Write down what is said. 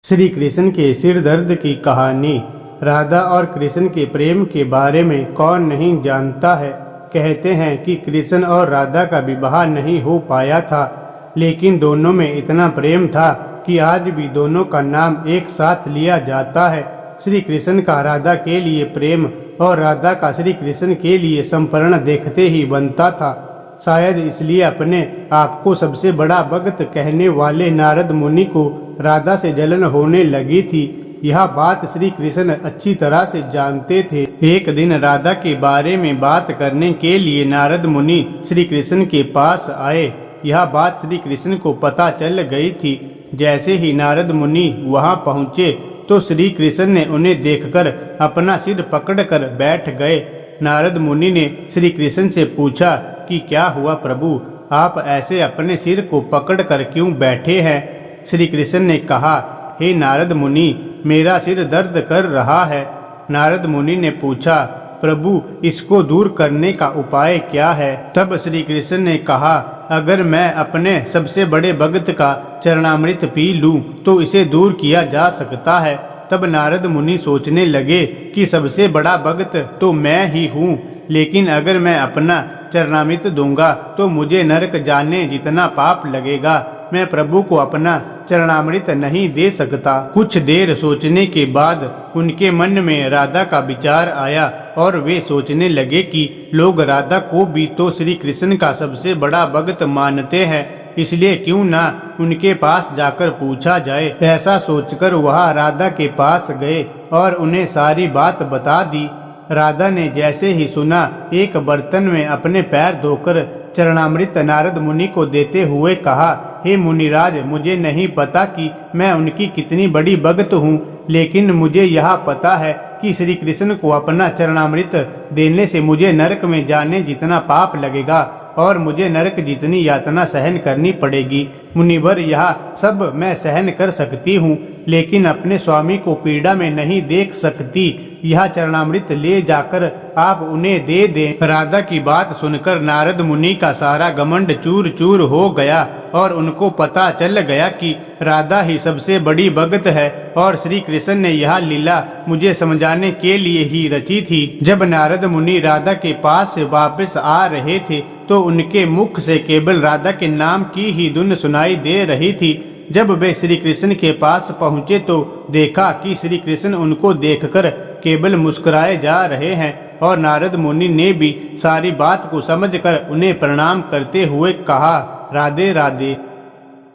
श्री कृष्ण के सिर दर्द की कहानी। राधा और कृष्ण के प्रेम के बारे में कौन नहीं जानता है। कहते हैं कि कृष्ण और राधा का विवाह नहीं हो पाया था, लेकिन दोनों में इतना प्रेम था कि आज भी दोनों का नाम एक साथ लिया जाता है। श्री कृष्ण का राधा के लिए प्रेम और राधा का श्री कृष्ण के लिए समर्पण देखते ही बनता था। शायद इसलिए अपने आप को सबसे बड़ा भक्त कहने वाले नारद मुनि को राधा से जलन होने लगी थी। यह बात श्री कृष्ण अच्छी तरह से जानते थे। एक दिन राधा के बारे में बात करने के लिए नारद मुनि श्री कृष्ण के पास आए। यह बात श्री कृष्ण को पता चल गई थी। जैसे ही नारद मुनि वहां पहुंचे तो श्री कृष्ण ने उन्हें देखकर अपना सिर पकड़कर बैठ गए। नारद मुनि ने श्री कृष्ण से पूछा कि क्या हुआ प्रभु, आप ऐसे अपने सिर को पकड़कर क्यों बैठे हैं। श्री कृष्ण ने कहा, हे नारद मुनि, मेरा सिर दर्द कर रहा है। नारद मुनि ने पूछा, प्रभु इसको दूर करने का उपाय क्या है। तब श्री कृष्ण ने कहा, अगर मैं अपने सबसे बड़े भक्त का चरणामृत पी लूं तो इसे दूर किया जा सकता है। तब नारद मुनि सोचने लगे कि सबसे बड़ा भक्त तो मैं ही हूँ, लेकिन अगर मैं अपना चरणामृत दूंगा तो मुझे नरक जाने जितना पाप लगेगा। मैं प्रभु को अपना चरणामृत नहीं दे सकता। कुछ देर सोचने के बाद उनके मन में राधा का विचार आया और वे सोचने लगे कि लोग राधा को भी तो श्री कृष्ण का सबसे बड़ा भक्त मानते हैं, इसलिए क्यों ना उनके पास जाकर पूछा जाए। ऐसा सोचकर वह राधा के पास गए और उन्हें सारी बात बता दी। राधा ने जैसे ही सुना, एक बर्तन में अपने पैर धोकर चरणामृत नारद मुनि को देते हुए कहा, हे मुनिराज, मुझे नहीं पता कि मैं उनकी कितनी बड़ी भक्त हूँ, लेकिन मुझे यह पता है कि श्री कृष्ण को अपना चरणामृत देने से मुझे नरक में जाने जितना पाप लगेगा और मुझे नरक जितनी यातना सहन करनी पड़ेगी। मुनिवर, यह सब मैं सहन कर सकती हूँ, लेकिन अपने स्वामी को पीड़ा में नहीं देख सकती। यह चरणामृत ले जाकर आप उन्हें दे दें। राधा की बात सुनकर नारद मुनि का सारा घमंड चूर चूर हो गया और उनको पता चल गया कि राधा ही सबसे बड़ी भक्त है और श्री कृष्ण ने यह लीला मुझे समझाने के लिए ही रची थी। जब नारद मुनि राधा के पास से वापस आ रहे थे तो उनके मुख से केवल राधा के नाम की ही धुन सुनाई दे रही थी। जब वे श्री कृष्ण के पास पहुंचे तो देखा कि श्री कृष्ण उनको देखकर केवल मुस्कुराए जा रहे हैं और नारद मुनि ने भी सारी बात को समझकर उन्हें प्रणाम करते हुए कहा, राधे राधे।